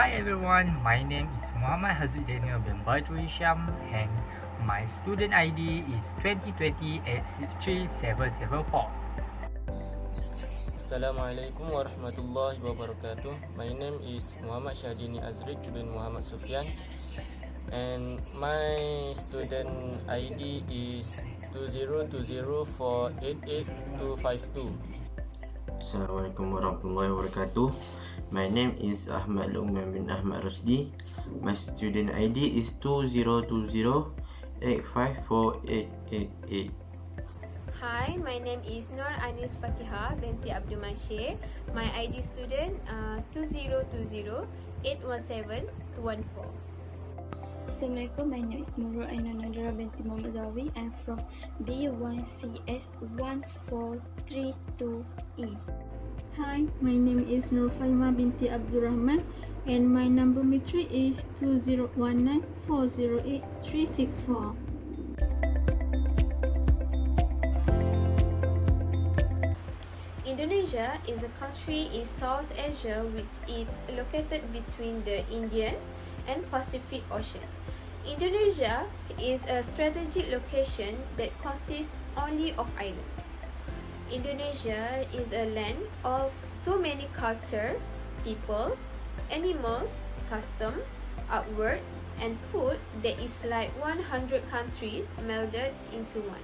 Hi everyone, my name is Muhammad Haziq Daniel bin Badru Hisham and my student ID is 2020-863-774. Assalamualaikum warahmatullahi wabarakatuh. My name is Muhammad Syahidini Azrik bin Muhammad Sufyan and my student ID is 2020488252. Assalamualaikum warahmatullahi wabarakatuh. My name is Ahmad Luqman bin Ahmad Rusdi. My student ID is 2020854888. Hi, my name is Nur Anis Fatihah binti Abdul Mashir. My ID student 2020817214. Assalamualaikum, my name is Nurul Aina Nadira binti Muhammad Zawi. I'm from D1CS1432E. Hi, my name is Nur Faima binti Abdul Rahman and my number matric is 2019408364. Indonesia is a country in South Asia which is located between the Indian and Pacific Ocean. Indonesia is a strategic location that consists only of islands. Indonesia is a land of so many cultures, peoples, animals, customs, artworks, and food that is like 100 countries melded into one.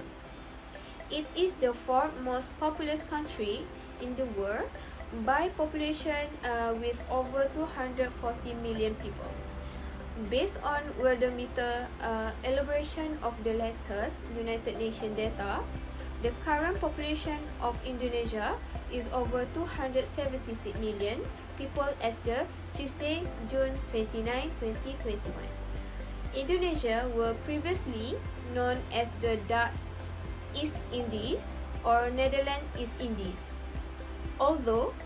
It is the fourth most populous country in the world by population with over 240 million people. Based on Worldometer elaboration of the latest United Nations data, the current population of Indonesia is over 276 million people as the Tuesday, June 29, 2021. Indonesia were previously known as the Dutch East Indies or Netherlands East Indies. Although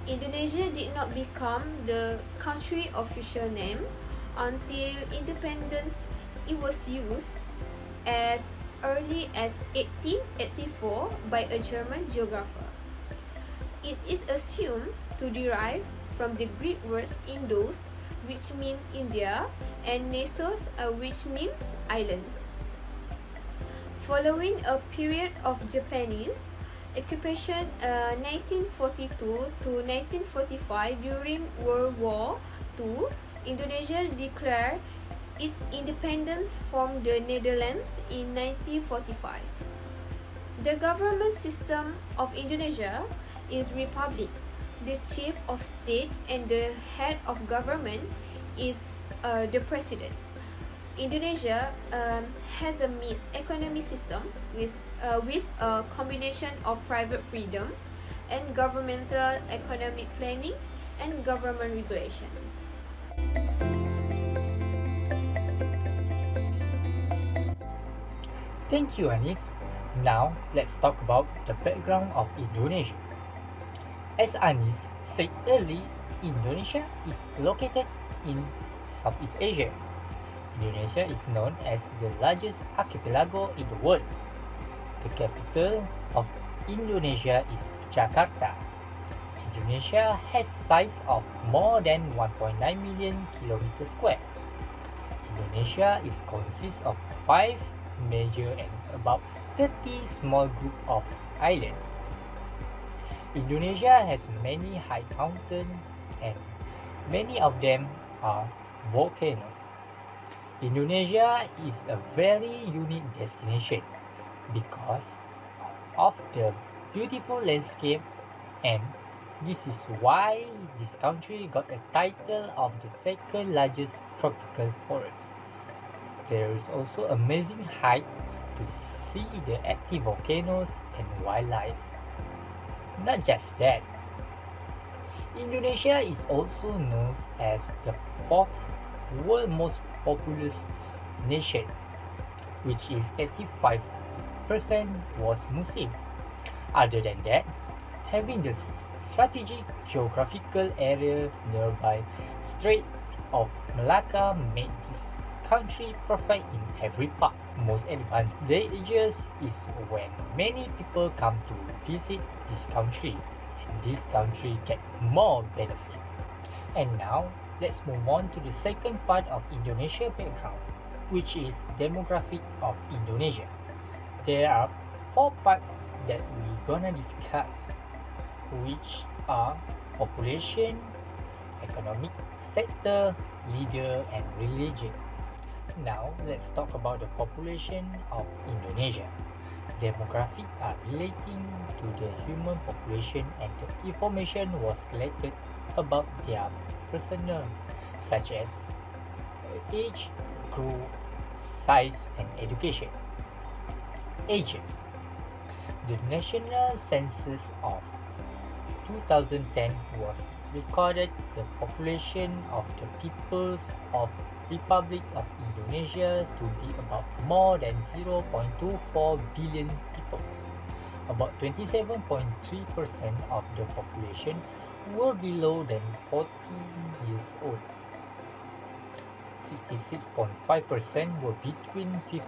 Indonesia did not become the country official name until independence, it was used as early as 1884 by a German geographer. It is assumed to derive from the Greek words Indos, which means India, and Nessos, which means islands. Following a period of Japanese occupation 1942 to 1945 during World War II, Indonesia declared its independence from the Netherlands in 1945. The government system of Indonesia is republic. The chief of state and the head of government is the president. Indonesia has a mixed economic system with a combination of private freedom and governmental economic planning and government regulations. Thank you, Anis. Now, let's talk about the background of Indonesia. As Anis said earlier, Indonesia is located in Southeast Asia. Indonesia is known as the largest archipelago in the world. The capital of Indonesia is Jakarta. Indonesia has size of more than 1.9 million kilometers square. Indonesia is consists of 5 major and about 30 small group of islands. Indonesia has many high mountains and many of them are volcanoes. Indonesia is a very unique destination because of the beautiful landscape, and this is why this country got a title of the second largest tropical forest. There is also amazing height to see the active volcanoes and wildlife. Not just that, Indonesia is also known as the fourth world most populous nation, which is 85% was Muslim. Other than that, having the strategic geographical area nearby Strait of Malacca made this country perfect in every part. Most advantageous is when many people come to visit this country and this country get more benefit. And now let's move on to the second part of Indonesia background, which is demographic of Indonesia. There are 4 parts that we're gonna discuss, which are population, economic sector, leader, and religion. Now, let's talk about the population of Indonesia. Demographics are relating to the human population, and the information was collected about their personnel, such as age, group, size, and education. Ages. The national census of 2010 was recorded the population of the peoples of Republic of Indonesia to be about more than 0.24 billion people. About 27.3% of the population were below than 14 years old. 66.5% were between 15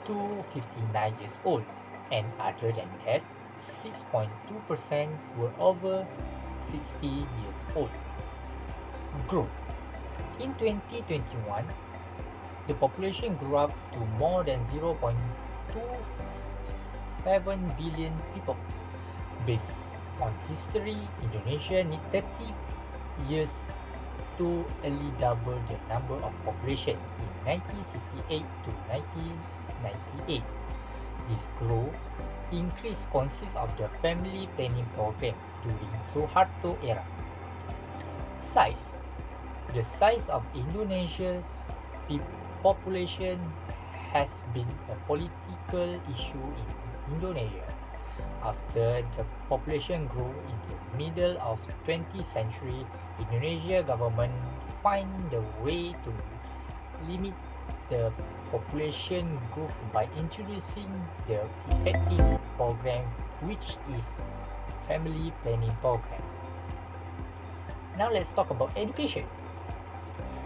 to 59 years old, and other than that, 6.2% were over 60 years old. Growth. In 2021, the population grew up to more than 0.27 billion people. Based on history, Indonesia need 30 years to early double the number of population in 1968 to 1998. This growth increase consists of the family planning program during Suharto era. Size. The size of Indonesia's population has been a political issue in Indonesia. After the population grew in the middle of 20th century, Indonesia government find the way to limit the population growth by introducing the effective program, which is family planning program. Now let's talk about education.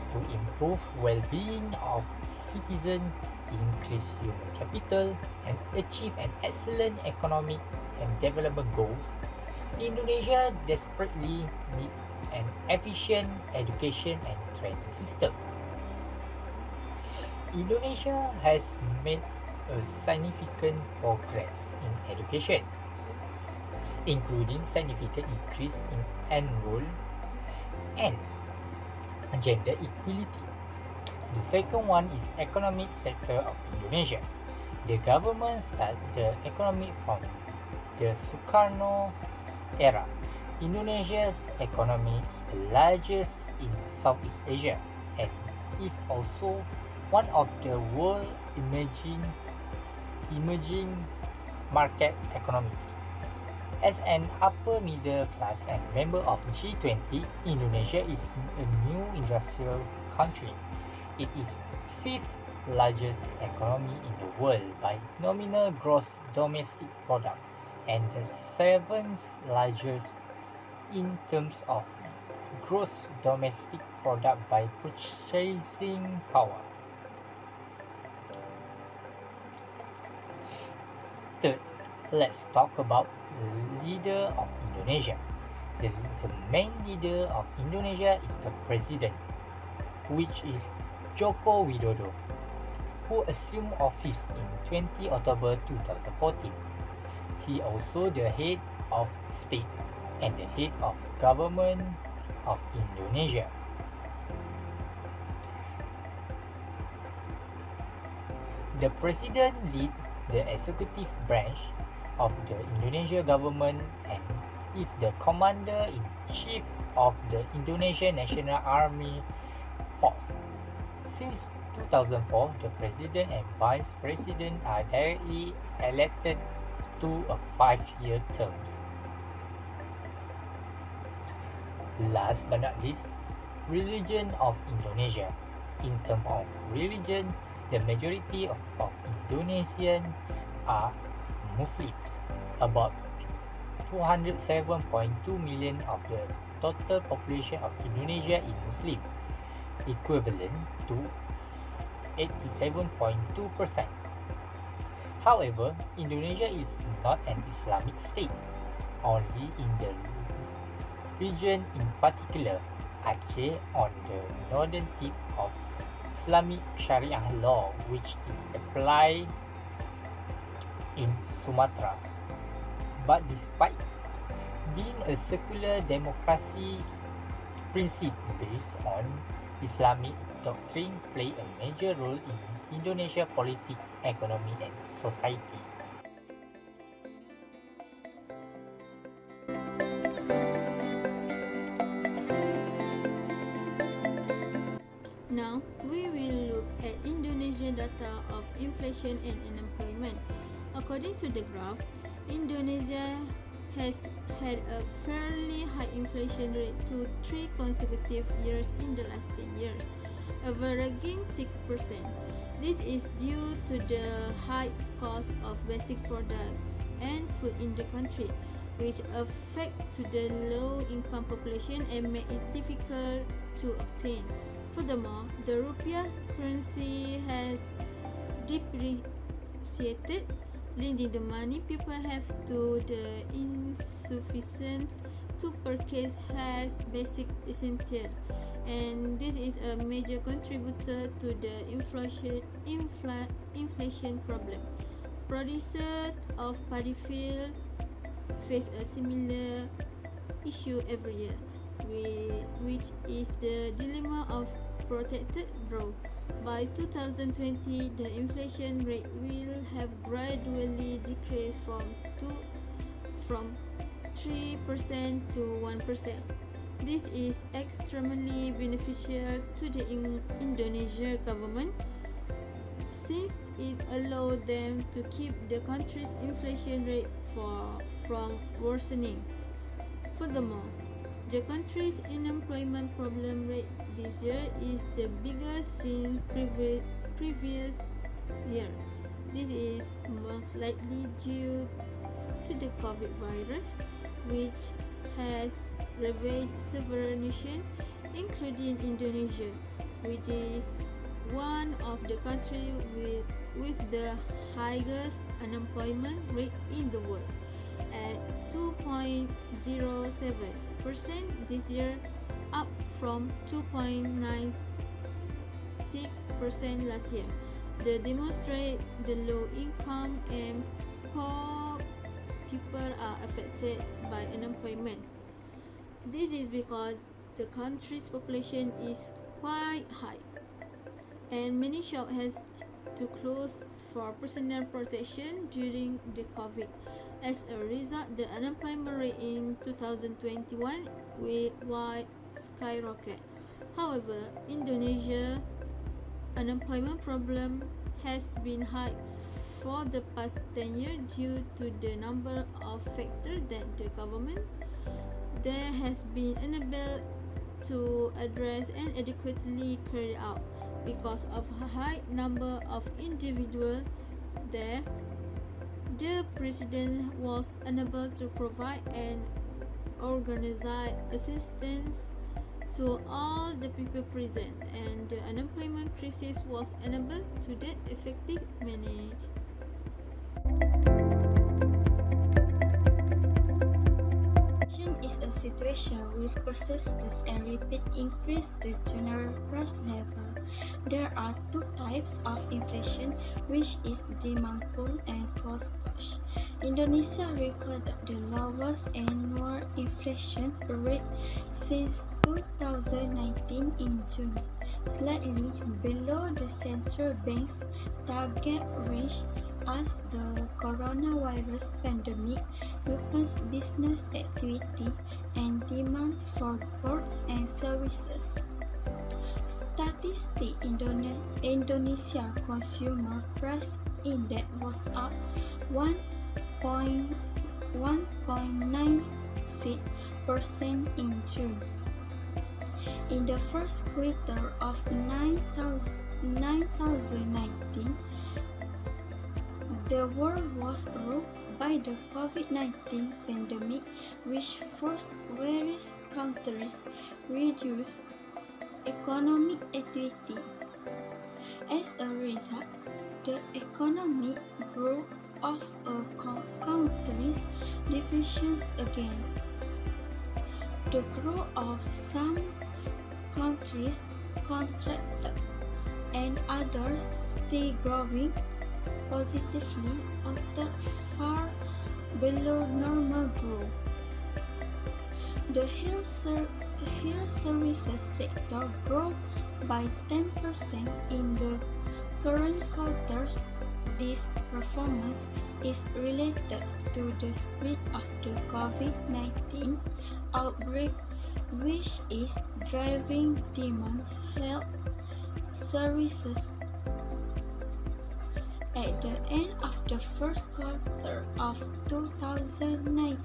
To improve well-being of citizens, increase human capital, and achieve an excellent economic and development goals, Indonesia desperately needs an efficient education and training system. Indonesia has made a significant progress in education, including significant increase in enrollment and gender equality. The second one is economic sector of Indonesia. The government started the economy from the Sukarno era. Indonesia's economy is the largest in Southeast Asia and is also one of the world emerging market economies. As an upper middle class and member of G20, Indonesia is a new industrial country. It is fifth largest economy in the world by nominal gross domestic product and the seventh largest in terms of gross domestic product by purchasing power. Third, let's talk about leader of Indonesia. The main leader of Indonesia is the president, which is Joko Widodo, who assumed office in 20 October 2014. He also the head of state and the head of government of Indonesia. The president leads the executive branch of the Indonesia government and is the commander-in-chief of the Indonesian National Army Force. Since 2004, the president and vice president are directly elected to a 5-year terms. Last but not least, religion of Indonesia. In terms of religion, the majority of Indonesians are Muslims. About 207.2 million of the total population of Indonesia is Muslim, equivalent to 87.2%. However, Indonesia is not an Islamic state. Only in the region, in particular Aceh on the northern tip of Islamic Sharia law, which is applied in Sumatra. But despite being a secular democracy, principle based on Islamic doctrine play a major role in Indonesia politics, economy, and society. Now, we will look at Indonesia data of inflation and unemployment. According to the graph, Indonesia has had a fairly high inflation rate to 3 consecutive years in the last 10 years, averaging 6%. This is due to the high cost of basic products and food in the country, which affect to the low-income population and make it difficult to obtain. Furthermore, the rupiah currency has depreciated, lending the money people have to the insufficient to purchase has basic essential, and this is a major contributor to the inflation problem. Producers of paddy fields face a similar issue every year, which is the dilemma of protected growth. By 2020, the inflation rate will have gradually decreased from 3% to 1%. This is extremely beneficial to the Indonesia government, since it allowed them to keep the country's inflation rate from worsening. Furthermore, the country's unemployment problem rate this year is the biggest since previous year. This is most likely due to the COVID virus, which has ravaged several nations, including Indonesia, which is one of the countries with the highest unemployment rate in the world, at 2.07% this year, up from 2.96% last year. They demonstrate the low income and poor people are affected by unemployment. This is because the country's population is quite high, and many shops has to close for personal protection during the COVID. As a result, the unemployment rate in 2021 will skyrocket. However, Indonesia unemployment problem has been high for the past 10 years due to the number of factors that the government there has been unable to address and adequately carry out. Because of a high number of individuals there, the president was unable to provide and organize assistance to all the people present, and the unemployment crisis was unable to be effectively managed. Is a situation with persistence and repeat increase to general price level. There are two types of inflation, which is demand pull and cost push. Indonesia recorded the lowest annual inflation rate since 2019 in June, slightly below the central bank's target range, as the coronavirus pandemic weakens business activity and demand for goods and services. Statistic Indonesia Consumer Price Index was up 1.96% in June. In the first quarter of 2019, the world was rocked by the COVID-19 pandemic, which forced various countries reduce economic activity. As a result, the economic growth of a country's depreciates again. The growth of some countries contracted and others stay growing positively, although far below normal growth. The health services sector grew by 10% in the current quarter. This performance is related to the spread of the COVID-19 outbreak, which is driving demand health services. At the end of the first quarter of 2020,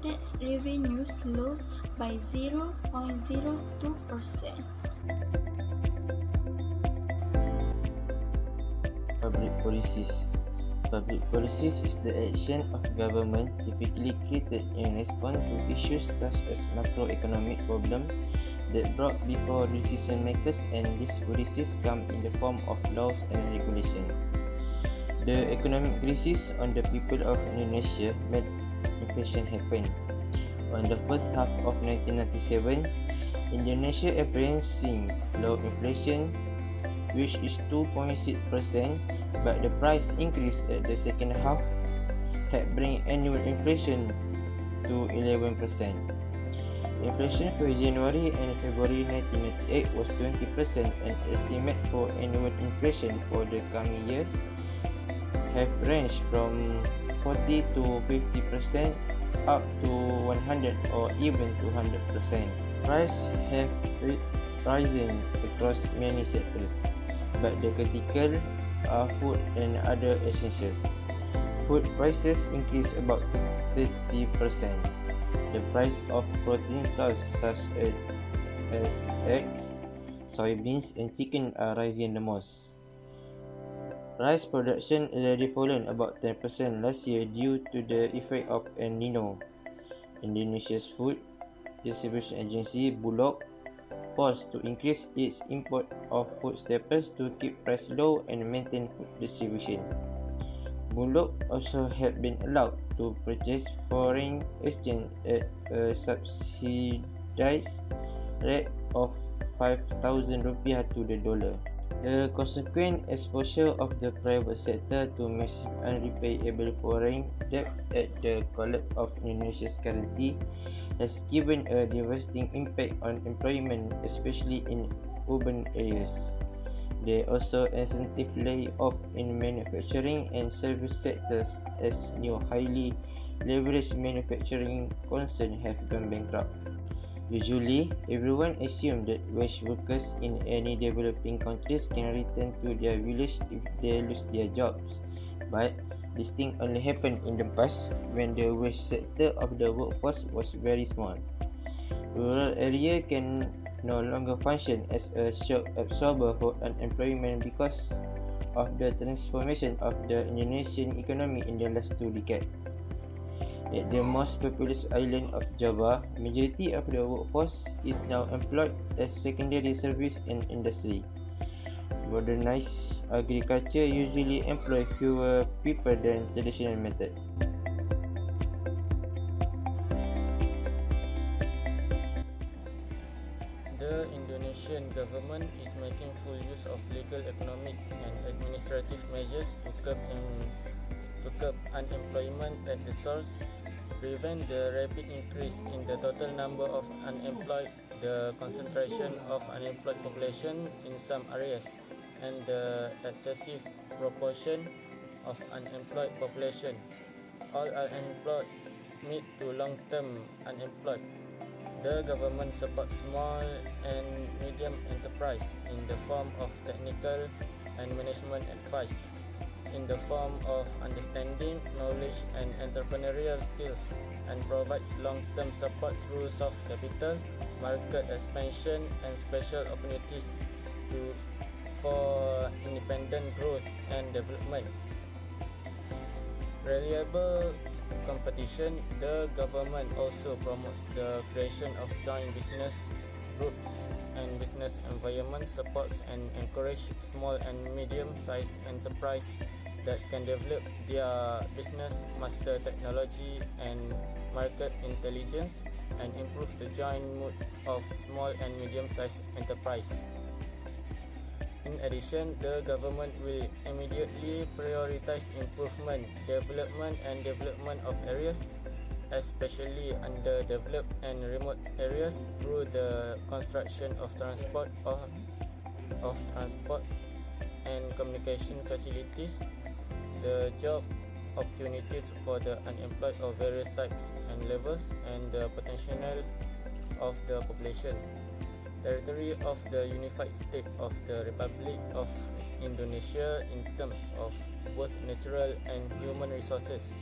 tax revenue slowed by 0.02%. Public policies. Public policies is the action of government typically created in response to issues such as macroeconomic problems that brought before decision makers, and these policies come in the form of laws and regulations. The economic crisis on the people of Indonesia made inflation happen. On the first half of 1997, Indonesia experiencing low inflation, which is 2.6%, but the price increase at the second half had bring annual inflation to 11%. Inflation for January and February 1998 was 20%, and estimate for annual inflation for the coming year have ranged from 40 to 50%, up to 100 or even 200%. Prices have risen across many sectors, but the critical are food and other essentials. Food prices increased about 30%. The price of protein sources such as eggs, soybeans, and chicken are rising the most. Rice production already fallen about 10% last year due to the effect of El Nino. Indonesia's food distribution agency Bulog paused to increase its import of food staples to keep price low and maintain food distribution. Bulog also had been allowed to purchase foreign exchange at a subsidized rate of 5,000 rupiah to the dollar. The consequent exposure of the private sector to massive unrepayable foreign debt at the collapse of Indonesia's currency has given a devastating impact on employment, especially in urban areas. There also incentive layoff in manufacturing and service sectors as new highly leveraged manufacturing concerns have gone bankrupt. Usually, everyone assumes that wage workers in any developing countries can return to their village if they lose their jobs. But this thing only happened in the past when the wage sector of the workforce was very small. Rural area can no longer function as a shock absorber for unemployment because of the transformation of the Indonesian economy in the last 2 decades. At the most populous island of Java, majority of the workforce is now employed as secondary service and industry. Modernized agriculture usually employ fewer people than traditional method. The Indonesian government is making full use of legal, economic, and administrative measures to curb unemployment at the source, prevent the rapid increase in the total number of unemployed, the concentration of unemployed population in some areas, and the excessive proportion of unemployed population. All unemployed mid to long-term unemployed. The government supports small and medium enterprise in the form of technical and management advice, in the form of understanding, knowledge, and entrepreneurial skills, and provides long-term support through soft capital, market expansion, and special opportunities for independent growth and development. Reliable competition. The government also promotes the creation of joint business groups and business environment, supports and encourage small and medium-sized enterprise that can develop their business, master technology and market intelligence, and improve the joint mood of small and medium-sized enterprise. In addition, the government will immediately prioritize improvement, development of areas, especially underdeveloped and remote areas, through the construction of transport and communication facilities, the job opportunities for the unemployed of various types and levels, and the potential of the population. Territory of the Unified State of the Republic of Indonesia in terms of both natural and human resources.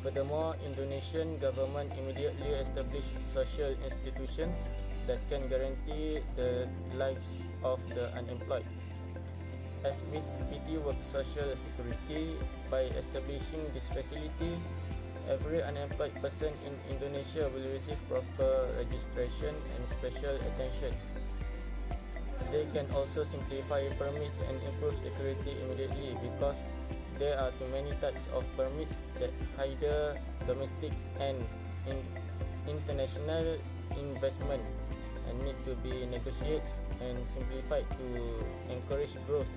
Furthermore, Indonesian government immediately established social institutions that can guarantee the lives of the unemployed. As with PT Work Social Security, by establishing this facility, every unemployed person in Indonesia will receive proper registration and special attention. They can also simplify permits and improve security immediately, because there are too many types of permits that either domestic and international investment and need to be negotiated and simplified to encourage growth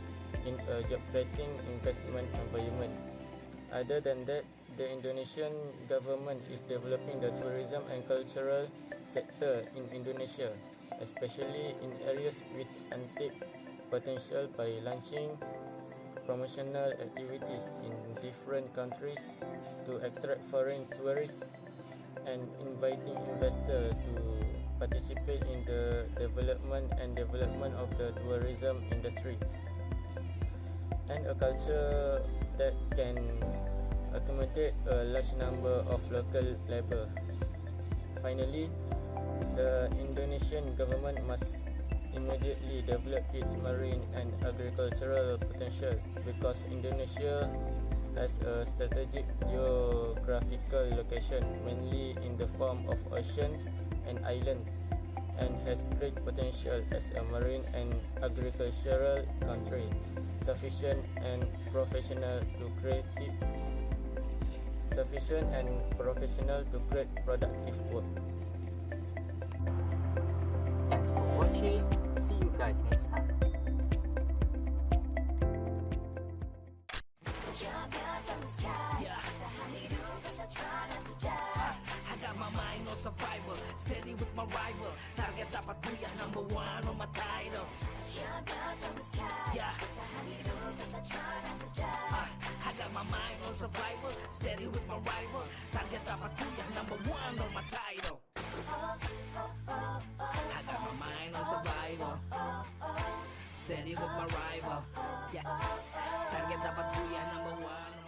in a job-creating investment environment. Other than that, the Indonesian government is developing the tourism and cultural sector in Indonesia, especially in areas with untapped potential, by launching promotional activities in different countries to attract foreign tourists and inviting investors to participate in the development of the tourism industry, and a culture that can accommodate a large number of local labor. Finally, the Indonesian government must immediately develop its marine and agricultural potential, because Indonesia has a strategic geographical location, mainly in the form of oceans and islands, and has great potential as a marine and agricultural country, sufficient and professional to create productive work. Thanks for watching. See you guys next time. I got my mind on survival, steady with my rival. Target dapat buyah, number one on my title. Yeah. I got my mind on survival, steady with my rival. Target dapat buyah, number one on my title. I got my mind on survival, steady with my rival. Yeah. Target dapat buyah, number one.